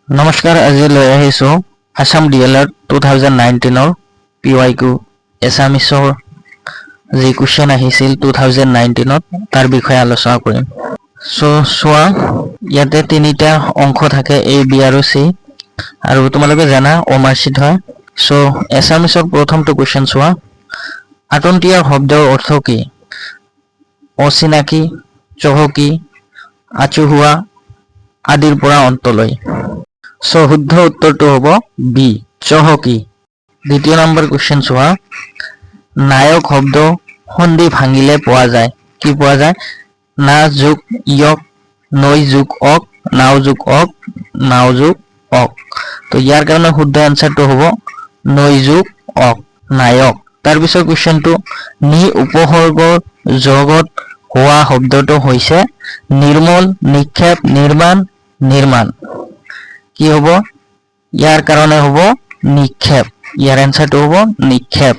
নমস্কাৰ, আজি লৈ আহিছোঁ আসাম ডিএলএড 2019 PYQ এছামিছৰ যি কুৱেশ্যন আহিছিল 2019 তাৰ বিষয়ে আলোচনা কৰিম। চোৱা, ইয়াতে তিনিটা অংশ থাকে, A, B আৰু C, আৰু তোমালোকে জানা অমাৰ্চিত হয়। এছামিছৰ প্ৰথমটো কুৱেশ্যন চোৱা, আটন্তীয়া শব্দৰ অৰ্থ কি? অচিনাকি, চহকী, আচহুৱা আদিৰ পৰা অন্তলৈ। শুদ্ধ উত্তৰটো হ'ব বি, চহকী। দ্বিতীয় নম্বৰ কুৱেশ্যন চোৱা, নায়ক শব্দ সন্ধি ভাঙিলে পোৱা যায়। কি পোৱা যায়? না যোগ ইয়ক, নৈ যোগ অক, নাও যোগ অক, নাও যোগ অক। তো ইয়াৰ কাৰণে শুদ্ধ এনচাৰটো হ'ব নৈ যোগ অক, নায়ক। তাৰপিছত কুৱেশ্যনটো, নি উপসৰ্গৰ জগত হোৱা শব্দটো হৈছে নিৰ্মল, নিক্ষেপ, নিৰ্মাণ, নিৰ্মাণ। কি হ'ব? ইয়াৰ কাৰণে হ'ব নিক্ষেপ। ইয়াৰ এনচাৰটো হ'ব নিক্ষেপ।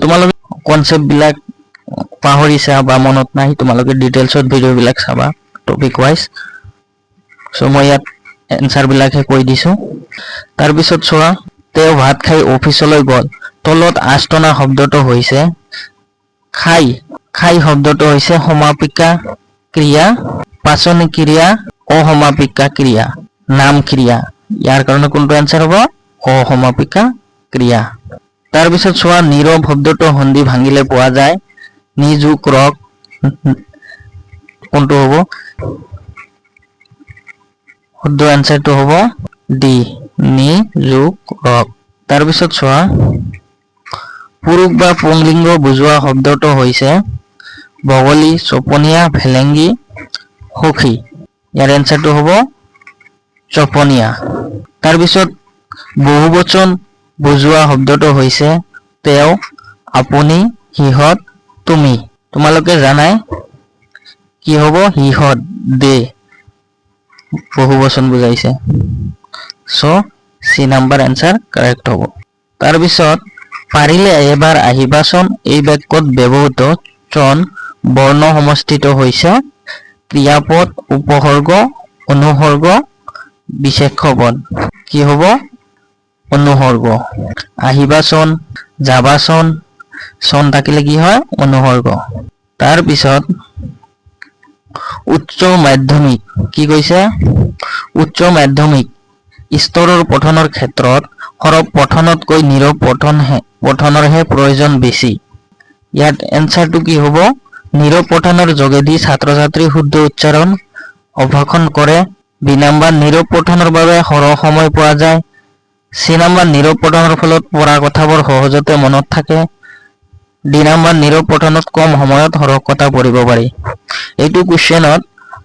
তোমালোকে কনচেপ্টবিলাক পাহৰিছা বা মনত নাই, তোমালোকে ডিটেইলছত ভিডিঅ'বিলাক চাবা টপিক ৱাইজ। মই ইয়াত এনচাৰবিলাকহে কৈ দিছোঁ। তাৰপিছত চোৱা, তেওঁ ভাত খাই অফিচলৈ গ'ল। তলত আস্তনা শব্দটো হৈছে খাই। খাই শব্দটো হৈছে সমাপিকা ক্ৰিয়া, পাচনি ক্ৰিয়া, অসমাপিকা ক্ৰিয়া, নাম ক্ৰিয়া। ইয়াৰ কাৰণে কোনটো এনচাৰ হ'ব? অসমাপিকা ক্ৰিয়া। তাৰপিছত চোৱা, নীৰৱ শব্দটো সন্ধি ভাঙিলে পোৱা যায় নিযোগ ৰক। কোনটো হ'ব? শুদ্ধ এনচাৰটো হ'ব ডি, নিযোগ ৰক। তাৰপিছত চোৱা, পুৰুষ বা পুংলিংগ বুজোৱা শব্দটো হৈছে বগলী, চপনীয়া, ভেলেংগী, সখী। ইয়াৰ এনচাৰটো হ'ব চপনীয়া। তাৰপিছত বহুবচন বুজোৱা শব্দটো হৈছে তেওঁ, আপুনি, সিহঁত, তুমি। তোমালোকে জানাই কি হ'ব? সিহঁত, দে বহুবচন বুজাইছে। চি নাম্বাৰ এনচাৰ কাৰেক্ট হ'ব। তাৰপিছত, পাৰিলে এবাৰ আহিবাচোন এই বাক্যত ব্যৱহৃত চন বৰ্ণ সমষ্টিটো হৈছে ক্ৰিয়াপদ, উপসৰ্গ, অনুসৰ্গ, বিশেষ্য পদ। কি হ'ব? অনুসৰ্গ। আহিবাচোন, যাবাচোন, চন থাকিলে কি হয়? অনুসৰ্গ। তাৰপিছত উচ্চ মাধ্যমিক, কি কৈছে? উচ্চ মাধ্যমিক স্তৰৰ পঠনৰ ক্ষেত্ৰত সৰল পঠনতকৈ নীৰৱ পঠনৰহে প্ৰয়োজন বেছি। ইয়াত এনচাৰটো কি হ'ব? নীৰৱ পঠনৰ যোগেদি ছাত্ৰ ছাত্ৰী শুদ্ধ উচ্চাৰণ অভ্যাসন কৰে। বি নাম্বাৰ, নীৰৱ পঠনৰ বাবে সৰহ সময় পোৱা যায়। চি নাম্বাৰ, নীৰৱ পঠনৰ ফলত পঢ়া কথাবোৰ সহজতে মনত থাকে। ডি নাম্বাৰ, নীৰৱ পঠনত কম সময়ত সৰহ কথা পঢ়িব পাৰি। এইটো কুৱেশ্যনত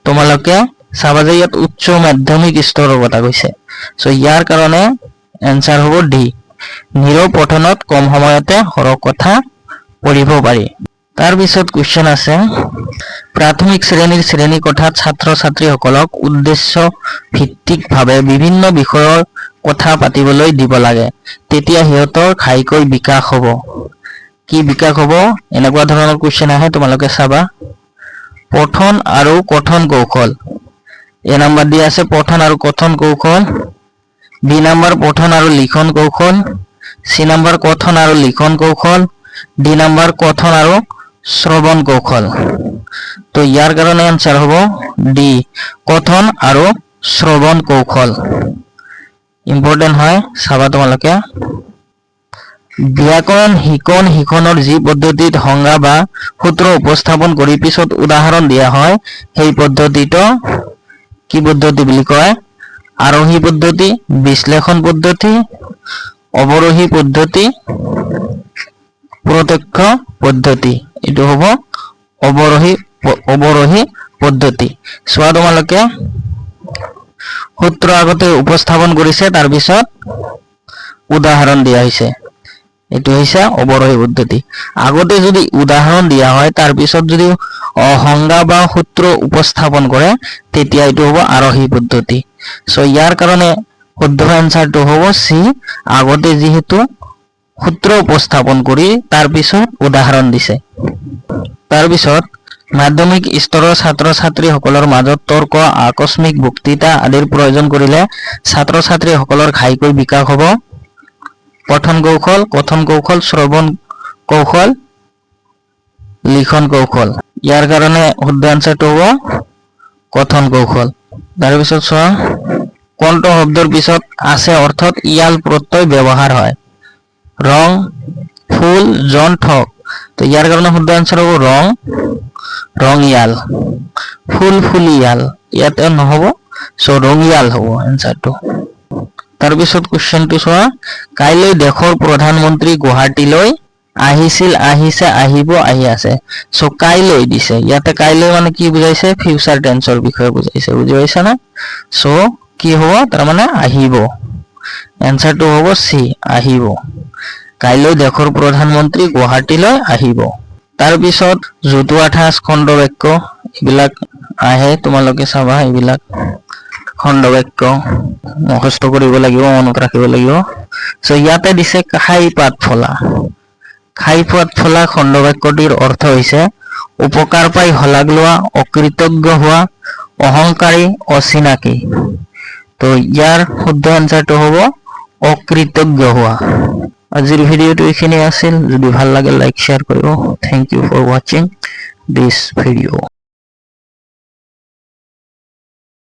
তোমালোকে চাবা যে ইয়াত উচ্চ মাধ্যমিক স্তৰৰ কথা কৈছে। ইয়াৰ কাৰণে এনচাৰ হ'ব ডি, নীৰৱ পঠনত কম সময়তে সৰহ কথা পঢ়িব পাৰি। তাৰপিছত কুৱেশ্যন আছে, প্ৰাথমিক শ্ৰেণীৰ শ্ৰেণীকোঠাত ছাত্ৰ ছাত্ৰীসকলক উদ্দেশ্য ভিত্তিকভাৱে বিভিন্ন বিষয়ৰ কথা পাতিবলৈ দিব লাগে, তেতিয়া সিহঁতৰ ঘাইকৈ বিকাশ হ'ব। কি বিকাশ হ'ব? এনেকুৱা ধৰণৰ কুৱেশ্যন আহে, তোমালোকে চাবা। পঠন আৰু কথন কৌশল। এ নাম্বাৰ দিয়া আছে পঠন আৰু কথন কৌশল। বি নাম্বাৰ, পঠন আৰু লিখন কৌশল। চি নাম্বাৰ, কথন আৰু লিখন কৌশল। ডি নাম্বাৰ, কথন আৰু শ্ৰৱণ কৌশল। তো ইয়াৰ কাৰণে এনচাৰ হ'ব ডি, কথন আৰু শ্ৰৱণ কৌশল। ইম্পৰ্টেণ্ট হয়, চাবা তোমালোকে। ব্যাকৰণ শিকনৰ যি পদ্ধতিত সংজ্ঞা বা সূত্ৰ উপস্থাপন কৰি পিছত উদাহৰণ দিয়া হয় সেই পদ্ধতিটো কি পদ্ধতি বুলি কয়? আৰোহী পদ্ধতি, বিশ্লেষণ পদ্ধতি, অৱৰোহী পদ্ধতি, প্ৰত্যক্ষ পদ্ধতি। এইটো হ'ব অৱৰোহী পদ্ধতি। চোৱা তোমালোকে, সূত্ৰ আগতে উপস্থাপন কৰিছে, তাৰপিছত উদাহৰণ দিয়া হৈছে। এইটো হৈছে অৱৰোহী পদ্ধতি। আগতে যদি উদাহৰণ দিয়া হয়, তাৰপিছত যদি সংজ্ঞা বা সূত্ৰ উপস্থাপন কৰে, তেতিয়া এইটো হ'ব আৰোহী পদ্ধতি। ইয়াৰ কাৰণে শুদ্ধ এনচাৰটো হ'ব চি, আগতে যিহেতু সূত্ৰ উপস্থাপন কৰি তাৰপিছত উদাহৰণ দিছে। তাৰপিছত মাধ্যমিক স্তৰৰ ছাত্ৰ ছাত্ৰীসকলৰ মাজত তৰ্ক আকস্মিক বক্তৃতা আদিৰ প্ৰয়োজন কৰিলে ছাত্ৰ ছাত্ৰীসকলৰ ঘাইকৈ বিকাশ হ'ব পঠন কৌশল কথন কৌশল শ্ৰৱণ কৌশল লিখন কৌশল ইয়াৰ কাৰণে শুদ্ধ আনসাৰটো হ'ব কথন কৌশল তাৰপিছত চোৱা কোনটো শব্দৰ পিছত আছে অৰ্থত ইয়াল প্ৰত্যয় ব্যৱহাৰ হয় ৰং ফুল জন ঠক তো ইয়াৰ কাৰণে শুদ্ধ আনসাৰ হ'ব ৰঙিয়াল ফুল ফুলিয়াল ইয়াতে নহ'ব সো ৰঙিয়াল হ'ব আনসাৰটো তাৰপিছত কোৱেশ্চনটো চোৱা কাইলৈ দেশৰ প্ৰধানমন্ত্ৰী গুৱাহাটীলৈ আহিছিল আহিছে আহিব আহি আছে সো কাইলৈ দিছে ইয়াতে কাইলৈ মানে কি বুজাইছে ফিউচাৰ টেন্সৰ বিষয়ে বুজাইছে বুজি পাইছা না সো কি হ'ব তাৰ মানে আহিব আনসাৰটো হ'ব সি আহিব কাইলৈ দেশৰ প্ৰধানমন্ত্ৰী গুৱাহাটীলৈ আহিব তাৰপিছত জতুৱা ঠাঁচ খণ্ড বাক্য এইবিলাক আহে তোমালোকে চাবা এইবিলাক খণ্ড বাক্য মুখস্থ কৰিব লাগিব মনত ৰাখিব লাগিব সো ইয়াতে দিছে খাই পাত ফলা খণ্ড বাক্যটিৰ অৰ্থ হৈছে উপকাৰ পাই হলাগ লোৱা অকৃতজ্ঞ হোৱা অহংকাৰী অচিনাকি তো ইয়াৰ শুদ্ধ আনসাৰটো হ'ব অকৃতজ্ঞ হোৱা আজিৰ ভিডিঅ'টো এইখিনি আছিল যদি ভাল লাগে লাইক শ্বেয়াৰ কৰিব thank you for watching this video'